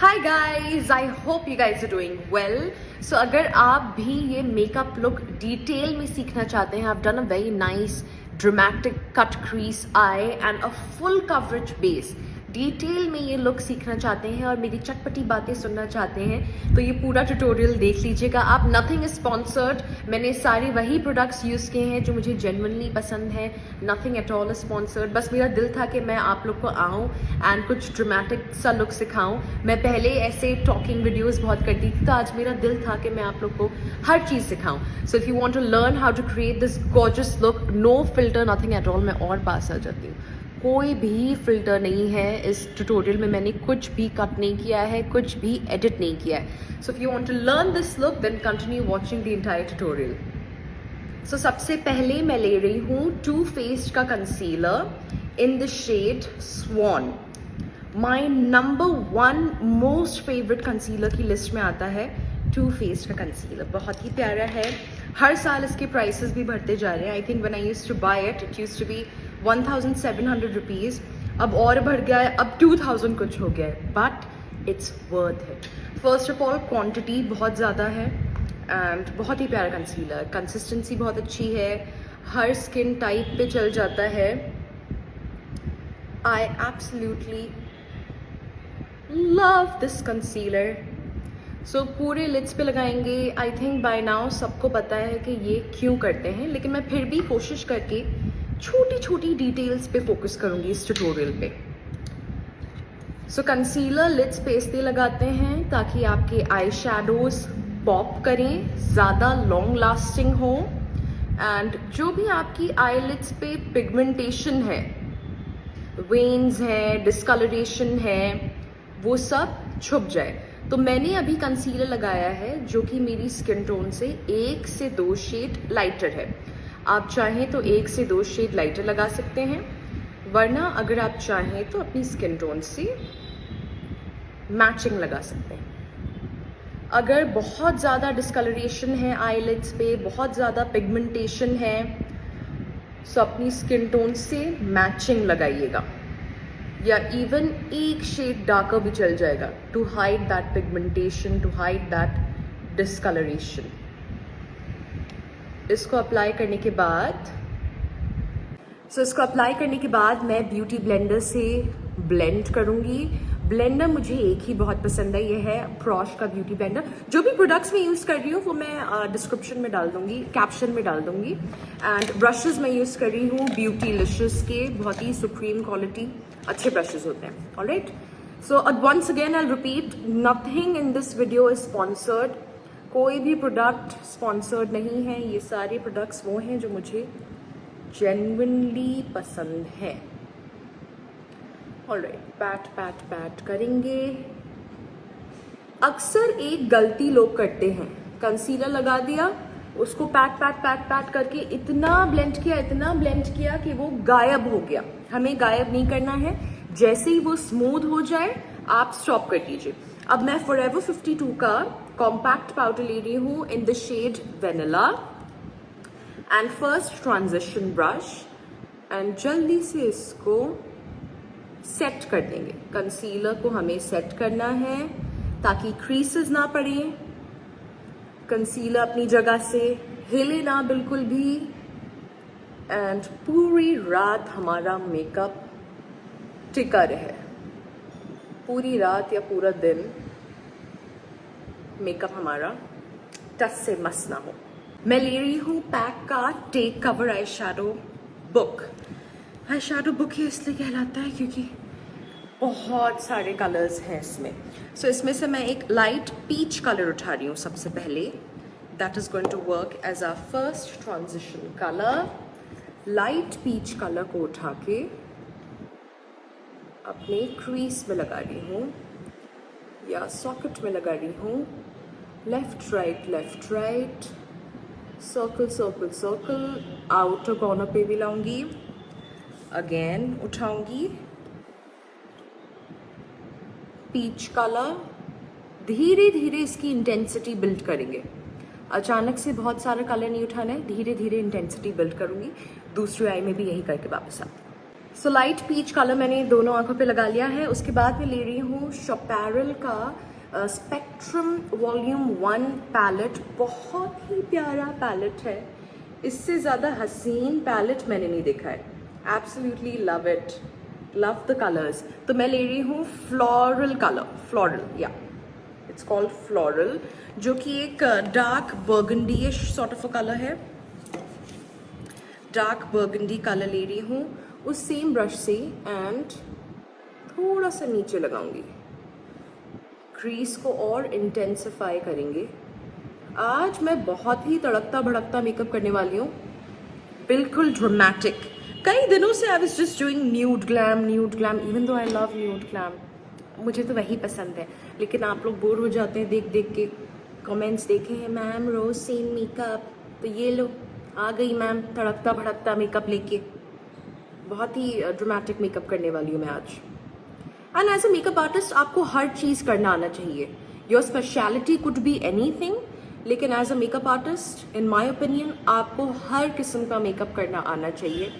Hi guys, I hope you guys are doing well. So अगर आप भी ये मेकअप लुक डिटेल में सीखना चाहते हैं, I've done a very nice dramatic cut crease eye and a full coverage base। Detail में ये लुक सीखना चाहते हैं और मेरी चटपटी बातें सुनना चाहते हैं तो ये पूरा ट्यूटोरियल देख लीजिएगा आप। नथिंग इज स्पॉन्सर्ड, मैंने सारे वही प्रोडक्ट्स यूज़ किए हैं जो मुझे जेन्युइनली पसंद है। नथिंग एट ऑल स्पॉन्सर्ड, बस मेरा दिल था कि मैं आप लोग को आऊँ एंड कुछ ड्रामेटिक सा लुक सिखाऊं। मैं पहले ऐसे टॉकिंग वीडियोस बहुत करती थी, तो आज मेरा दिल था कि मैं आप लोग को हर चीज़ सिखाऊं। So if you want to learn how to create this gorgeous look, no filter, nothing at all, मैं और पास आ जाती हूँ। कोई भी फिल्टर नहीं है इस ट्यूटोरियल में, मैंने कुछ भी कट नहीं किया है, कुछ भी एडिट नहीं किया है। So if you want to learn this look then continue watching the entire tutorial. So सबसे पहले मैं ले रही हूँ टू फेस्ड का concealer in the shade swan. My number 1 most favourite concealer की लिस्ट में आता है टू फेस्ड का कंसीलर। बहुत ही प्यारा है, हर साल इसके प्राइसेस भी बढ़ते जा रहे हैं। I think when I used to buy it, it used to be 1700 rupees, अब और बढ़ गया है, अब 2000 कुछ हो गया है, but it's worth it. First of all quantity बहुत ज़्यादा है एंड बहुत ही प्यारा कंसीलर, कंसिस्टेंसी बहुत अच्छी है, हर स्किन टाइप पे चल जाता है। I absolutely love this concealer. So पूरे लिड्स पे लगाएंगे। आई थिंक बाय नाउ सबको पता है कि ये क्यों करते हैं, लेकिन मैं फिर भी कोशिश करके छोटी छोटी डिटेल्स पे फोकस करूंगी इस ट्यूटोरियल पे। सो कंसीलर लिड्स पे इसलिए लगाते हैं ताकि आपके आई शैडोज पॉप करें, ज़्यादा लॉन्ग लास्टिंग हो एंड जो भी आपकी आई लिड्स पे पिगमेंटेशन है, वेन्स है, डिस्कलरेशन है, वो सब छुप जाए। तो मैंने अभी कंसीलर लगाया है जो कि मेरी स्किन टोन से 1 से 2 शेड लाइटर है। आप चाहें तो 1 से 2 शेड लाइटर लगा सकते हैं, वरना अगर आप चाहें तो अपनी स्किन टोन से मैचिंग लगा सकते हैं। अगर बहुत ज़्यादा डिस्कलरेशन है आईलिड्स पे, बहुत ज़्यादा पिगमेंटेशन है, तो अपनी स्किन टोन से मैचिंग लगाइएगा, या इवन 1 शेड डार्कर भी चल जाएगा, to hide that pigmentation, to hide that discoloration. इसको अप्लाई करने के बाद मैं ब्यूटी ब्लेंडर से ब्लेंड करूंगी। ब्लेंडर मुझे एक ही बहुत पसंद है, ये है प्रॉश का ब्यूटी ब्लेंडर। जो भी प्रोडक्ट्स मैं यूज़ कर रही हूँ वो मैं डिस्क्रिप्शन में डाल दूंगी, कैप्शन में डाल दूंगी। एंड ब्रशेस मैं यूज़ कर रही हूँ ब्यूटीलिशियस के, बहुत ही सुप्रीम क्वालिटी अच्छे ब्रशेस होते हैं। Alright, so once again I repeat, nothing in this video is sponsored. कोई भी प्रोडक्ट स्पॉन्सर्ड नहीं है, ये सारे प्रोडक्ट्स वो हैं जो मुझे जेन्युइनली पसंद है। ऑलराइट, पैट करेंगे। अक्सर एक गलती लोग करते हैं, कंसीलर लगा दिया, उसको पैट करके इतना ब्लेंड किया कि वो गायब हो गया। हमें गायब नहीं करना है, जैसे ही वो स्मूथ हो जाए आप स्टॉप कर दीजिए। अब मैं फॉरएवर 52 का कॉम्पैक्ट पाउडर ले रही हूँ in the shade vanilla and first transition brush, and जल्दी से इसको सेट कर देंगे। कंसीलर को हमें सेट करना है ताकि क्रीसेस ना पड़े, कंसीलर अपनी जगह से हिले ना बिल्कुल भी, एंड पूरी रात हमारा मेकअप टिका रहे। पूरी रात या पूरा दिन मेकअप हमारा टस से मस ना हो। मैं ले रही हूँ पैक का take cover eyeshadow book. Eyeshadow book ही इसलिए कहलाता है क्योंकि बहुत सारे कलर्स हैं इसमें। सो इसमें से मैं एक लाइट पीच कलर उठा रही हूँ सबसे पहले। That is going to work as a first transition colour. Light peach colour को उठा के अपने क्रीज में लगा रही हूँ या सॉकेट में लगा रही हूँ। Left right, circle, outer corner पे भी लाऊंगी, अगेन उठाऊंगी पीच कलर। धीरे धीरे इसकी इंटेंसिटी बिल्ड करेंगे, अचानक से बहुत सारा कलर नहीं उठाना है, धीरे धीरे इंटेंसिटी बिल्ड करूंगी। दूसरी आई में भी यही करके वापस आती। सो लाइट पीच कलर मैंने दोनों आंखों पे लगा लिया है। उसके बाद मैं ले रही हूँ शॉपैरल का स्पेक्ट्रम वॉल्यूम 1 पैलेट। बहुत ही प्यारा पैलेट है, इससे ज़्यादा हसीन पैलेट मैंने नहीं देखा है। Absolutely love it, love the colours. तो मैं ले रही हूँ फ्लोरल कलर, फ्लोरल या इट्स कॉल्ड फ्लोरल, जो कि एक dark burgundyish sort of a colour है। डार्क बर्गंडी कलर ले रही हूँ उस सेम ब्रश से एंड थोड़ा सा नीचे लगाऊंगी। क्रीज को और इंटेंसिफाई करेंगे। आज मैं बहुत ही तड़कता भड़कता मेकअप करने वाली हूँ, बिल्कुल ड्रामेटिक। कई दिनों से I was just doing nude glam, even though I love nude glam, मुझे तो वही पसंद है। लेकिन आप लोग बोर हो जाते हैं देख देख के। कमेंट्स देखे हैं मैम रोज सेम मेकअप, तो ये लो आ गई मैम तड़कता भड़कता मेकअप लेके। बहुत ही ड्रामेटिक मेकअप करने वाली हूँ मैं आज। And as a makeup artist आपको हर चीज़ करना आना चाहिए। Your speciality could be anything, लेकिन as a makeup artist in my opinion आपको हर किस्म का मेकअप करना आना चाहिए।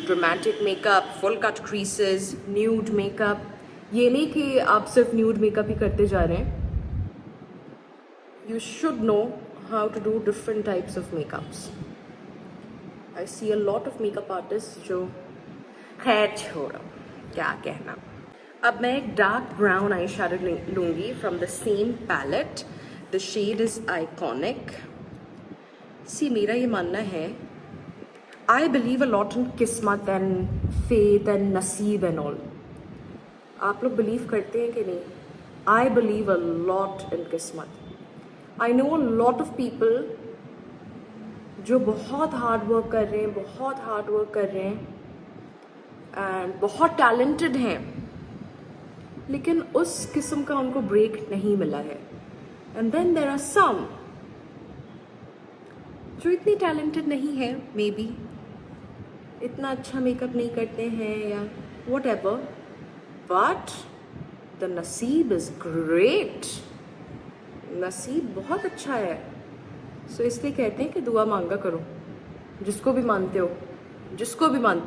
Dramatic makeup, full cut creases, nude makeup. ये नहीं कि आप सिर्फ न्यूड मेकअप ही करते जा रहे हैं। You should know how to do different types of makeups. I see a lot of makeup artist जो, खैर छोड़ो क्या कहना। अब मैं एक डार्क ब्राउन आई शैडो लूँगी from the same palette. The shade is iconic. See मेरा ये मानना है, I believe a lot in किस्मत एंड फेथ एंड नसीब एंड ऑल। आप लोग बिलीव करते हैं कि नहीं? I believe a lot in किस्मत। I know a lot of people जो बहुत हार्ड वर्क कर रहे हैं, एंड बहुत टैलेंटेड हैं, लेकिन उस किस्म का उनको ब्रेक नहीं मिला है। And then there are some जो इतनी टैलेंटेड नहीं है, मे बी इतना अच्छा मेकअप नहीं करते हैं या वट एवर, बट द नसीब इज ग्रेट। नसीब बहुत अच्छा है। सो इसलिए कहते हैं कि दुआ मांगा करो, जिसको भी मानते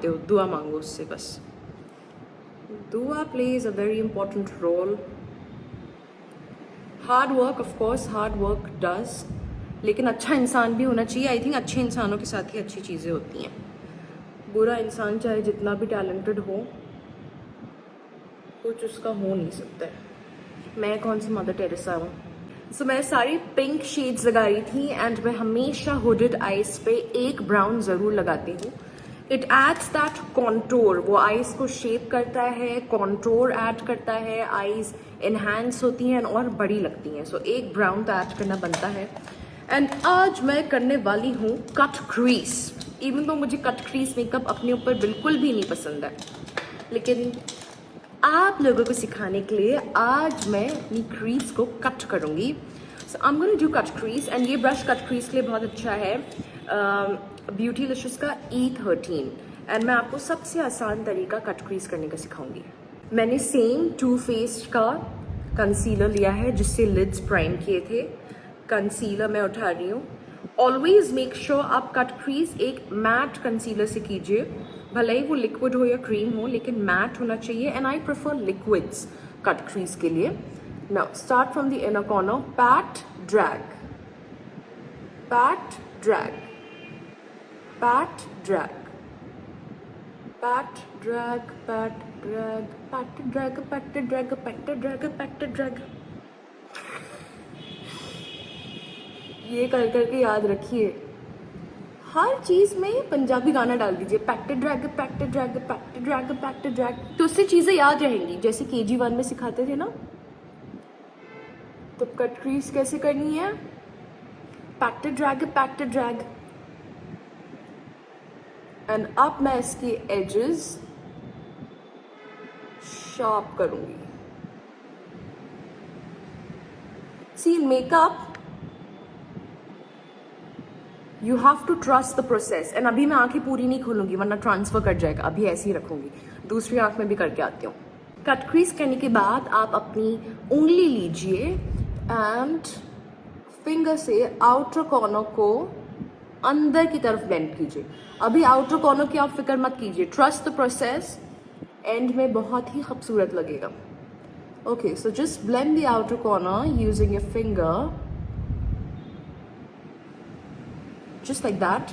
हो दुआ मांगो उससे। बस दुआ plays a very important role. Hard work, of course hard work does, लेकिन अच्छा इंसान भी होना चाहिए। आई थिंक अच्छे इंसानों के साथ ही अच्छी चीज़ें होती हैं। बुरा इंसान चाहे जितना भी टैलेंटेड हो, कुछ उसका हो नहीं सकता है। मैं कौन सी मदर टेरेसा हूँ। सो मैं सारी पिंक शेड्स लगा रही थी एंड मैं हमेशा हुडेड आइज पे एक ब्राउन ज़रूर लगाती हूँ। इट एड्स दैट कॉन्टोर, वो आइज को शेप करता है, कॉन्टोर ऐड करता है, आइज इन्हांस होती हैं और बड़ी लगती हैं। सो एक ब्राउन तो ऐड करना बनता है। एंड आज मैं करने वाली हूँ कट क्रीज। इवन तो मुझे कट क्रीज मेकअप अपने ऊपर बिल्कुल भी नहीं पसंद है, लेकिन आप लोगों को सिखाने के लिए आज मैं अपनी क्रीज को कट करूँगी। So I am gonna do cut crease and ये ब्रश कट क्रीज के लिए बहुत अच्छा है, ब्यूटीलिशियस का E13। एंड मैं आपको सबसे आसान तरीका कट क्रीज करने का सिखाऊंगी। मैंने सेम टू फेस्ड का कंसीलर लिया है जिससे लिड्स प्राइम किए थे। कंसीलर मैं उठा रही हूँ। ऑलवेज मेक श्योर आप कट क्रीज एक मैट कंसीलर से कीजिए, भले ही वो लिक्विड हो या क्रीम हो, लेकिन मैट होना चाहिए। And I prefer liquids cut crease के लिए। Now start from the inner corner, PAT drag, pat drag, pat drag, pat drag, pat drag, pat drag, pat drag, pat drag, pat drag. ये कर करके याद रखिए, हर चीज़ में पंजाबी गाना डाल दीजिए, PAT drag, pat drag, pat drag, pat drag, तो उससे चीज़ें याद रहेंगी। जैसे KG 1 में सिखाते थे ना, तो कट क्रीज कैसे करनी है, pat drag, pat drag. And अब मैं इसकी एजेस शार्प करूंगी। See makeup you have to trust the process. And अभी मैं आंखें पूरी नहीं खोलूंगी वरना ट्रांसफर कर जाएगा, अभी ऐसे ही रखूंगी। दूसरी आंख में भी करके आती हूँ। कट क्रीज करने के बाद आप अपनी उंगली लीजिए एंड फिंगर से आउटर कॉर्नर को अंदर की तरफ बेंड कीजिए। अभी आउटर कॉर्नर की आप फिक्र मत कीजिए, ट्रस्ट द प्रोसेस। एंड में बहुत ही खूबसूरत लगेगा. Okay, so just blend the outer corner using your finger, just like that.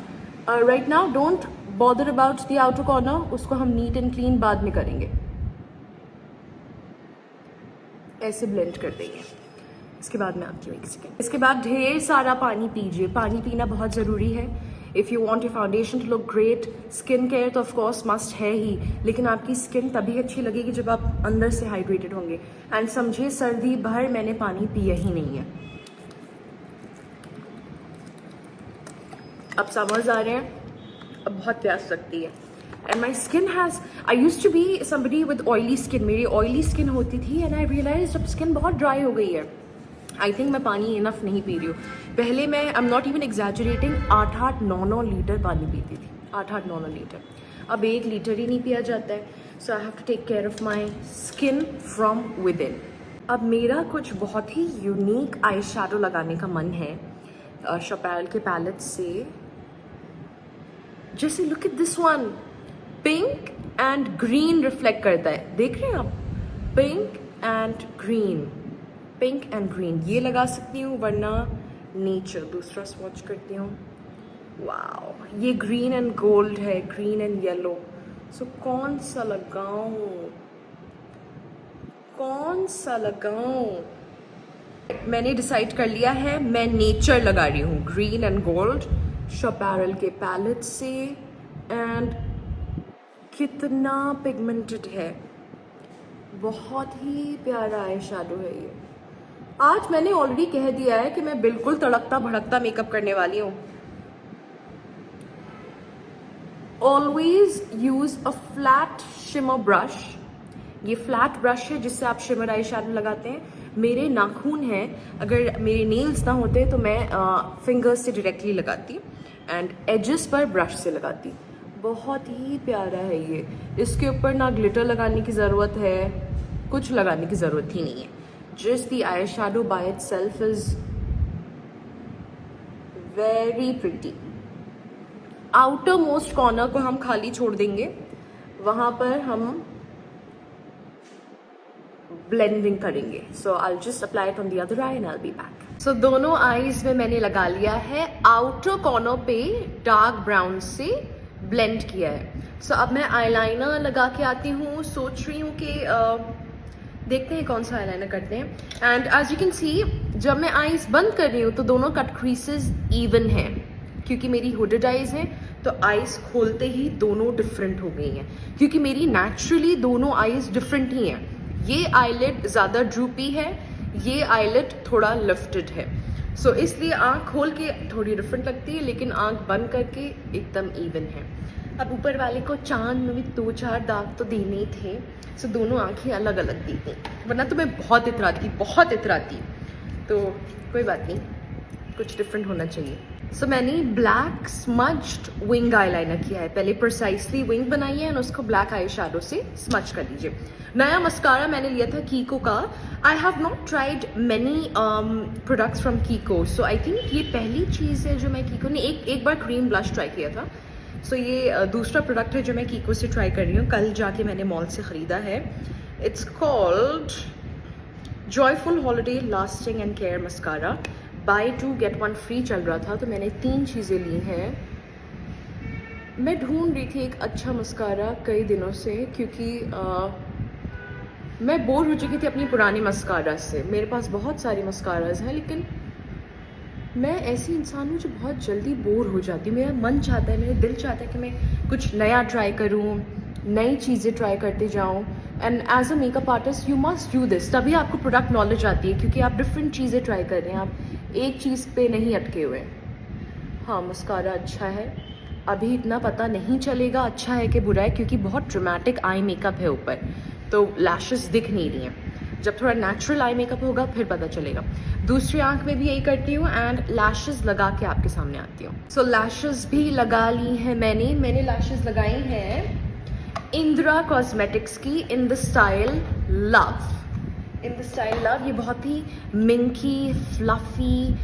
Right now don't bother about the outer corner, उसको हम नीट एंड क्लीन बाद में करेंगे. ऐसे ब्लेंड कर देंगे. इसके बाद में आपकी एक सेकेंड. इसके बाद ढेर सारा पानी पीजिए. पानी पीना बहुत ज़रूरी है. If you want your foundation to look great, skin care तो ऑफ कोर्स मस्ट है ही, लेकिन आपकी स्किन तभी अच्छी लगेगी जब आप अंदर से हाइड्रेटेड होंगे. एंड समझिए सर्दी भर मैंने पानी पिया ही नहीं है. अब समर्स आ रहे हैं, अब बहुत प्यास लगती है. And my skin has, I use to be somebody with oily skin. मेरी ऑयली स्किन होती थी एंड आई रियलाइज अब स्किन बहुत ड्राई हो गई है. आई थिंक मैं पानी इनफ नहीं पी रही हूँ. पहले मैं, I am not even exaggerating, 8-9 litre पानी पीती थी. 8-9 लीटर. अब 1 लीटर ही नहीं पिया जाता है. So I have to take care of my skin from within. अब मेरा कुछ बहुत ही यूनिक आई शैडो लगाने का मन है शपैल के पैलेट से. जैसे look at this one, pink and green reflect करता है. देख रहे हैं आप, pink and green, pink and green. ये लगा सकती हूँ, वरना नेचर दूसरा स्वॉच करती हूँ. वाओ, ये ग्रीन एंड गोल्ड है, ग्रीन एंड येलो. सो कौन सा लगाऊं, कौन सा लगाऊं? मैंने डिसाइड कर लिया है, मैं नेचर लगा रही हूँ. ग्रीन एंड गोल्ड शपैरल के पैलेट से. एंड कितना पिगमेंटेड है, बहुत ही प्यारा आई शैडो है ये. आज मैंने ऑलरेडी कह दिया है कि मैं बिल्कुल तड़कता भड़कता मेकअप करने वाली हूँ. Always use a flat shimmer brush. ये फ्लैट ब्रश है जिससे आप शिमर आई शैडो लगाते हैं. मेरे नाखून हैं, अगर मेरे नेल्स ना होते तो मैं फिंगर्स से डायरेक्टली लगाती एंड एजेस पर ब्रश से लगाती. बहुत ही प्यारा है ये. इसके ऊपर ना ग्लिटर लगाने की ज़रूरत है, कुछ लगाने की ज़रूरत ही नहीं है. Just the eye shadow by itself is very pretty. Outer most corner को हम खाली छोड़ देंगे, वहाँ पर हम ब्लेंडिंग करेंगे. So I will just apply it on the other eye and I will be back. So दोनों आईज में मैंने लगा लिया है. आउटर कॉर्नर पे डार्क ब्राउन से ब्लेंड किया है. सो अब मैं आईलाइनर लगा के आती हूँ. सोच रही हूँ कि देखते हैं कौन सा आईलाइनर करते हैं. And as you can see, जब मैं आईज बंद कर रही हूँ तो दोनों कट क्रीसेस इवन हैं. क्योंकि मेरी हुडेड आईज हैं तो आईज खोलते ही दोनों डिफरेंट हो गई हैं. क्योंकि मेरी नेचुरली दोनों आईज डिफरेंट ही हैं. ये आईलिड ज़्यादा ड्रूपी है, ये आईलिड थोड़ा लिफ्टेड है. सो इसलिए आँख खोल के थोड़ी डिफरेंट लगती है, लेकिन आँख बंद करके एकदम इवन है. अब ऊपर वाले को चांद में भी 2-4 दाग तो देने ही थे. सो दोनों आँखें अलग अलग दी थी, वरना तो मैं बहुत इतराती. तो कोई बात नहीं, कुछ डिफरेंट होना चाहिए. सो मैंने ब्लैक स्मज्ड विंग आईलाइनर किया है. पहले प्रिसाइसली विंग बनाई है और उसको ब्लैक आई शैडो से स्मच कर दीजिए. नया मस्कारा मैंने लिया था कीको का. I have not tried many products from कीको. So I think ये पहली चीज़ है जो मैं कीको ने एक बार क्रीम ब्लश ट्राई किया था. सो ये दूसरा प्रोडक्ट है जो मैं कीको से ट्राई कर रही हूँ. कल जाके मैंने मॉल से ख़रीदा है. It's called joyful holiday lasting and care mascara. Buy 2 get 1 free चल रहा था, तो मैंने 3 चीज़ें ली हैं. मैं ढूंढ रही थी एक अच्छा मस्कारा कई दिनों से, क्योंकि मैं बोर हो चुकी थी अपनी पुरानी मस्कारा से. मेरे पास बहुत सारी मस्काराज हैं, लेकिन मैं ऐसी इंसान हूँ जो बहुत जल्दी बोर हो जाती हूँ. मेरा मन चाहता है, मेरा दिल चाहता है कि मैं कुछ नया ट्राई करूँ, नई चीज़ें ट्राई करते जाऊँ. And as a makeup artist you must do this. तभी आपको प्रोडक्ट नॉलेज आती है, क्योंकि आप डिफरेंट चीज़ें ट्राई कर रहे हैं, आप एक चीज़ पे नहीं अटके हुए. हाँ, मस्कारा अच्छा है. अभी इतना पता नहीं चलेगा अच्छा है कि बुरा है, क्योंकि बहुत ड्रामेटिक आई मेकअप है ऊपर, तो लैशेस दिख नहीं रही हैं. जब थोड़ा नेचुरल आई मेकअप होगा फिर पता चलेगा. दूसरी आंख में भी यही करती हूँ एंड लैशेस लगा के आपके सामने आती हूँ. सो लैशेस भी लगा ली हैं मैंने लैशेस लगाई हैं इंदिरा कॉस्मेटिक्स की इन द स्टाइल लव. ये बहुत ही minky fluffy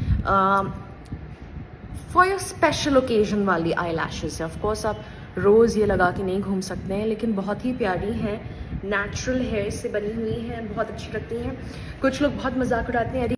for your special occasion वाली आई लैशेस है. ऑफकोर्स आप रोज़ ये लगा के नहीं घूम सकते हैं, लेकिन बहुत ही प्यारी हैं. नेचुरल हेयर से बनी हुई हैं, बहुत अच्छी लगती हैं। कुछ लोग बहुत मजाक उड़ाते हैं, अरे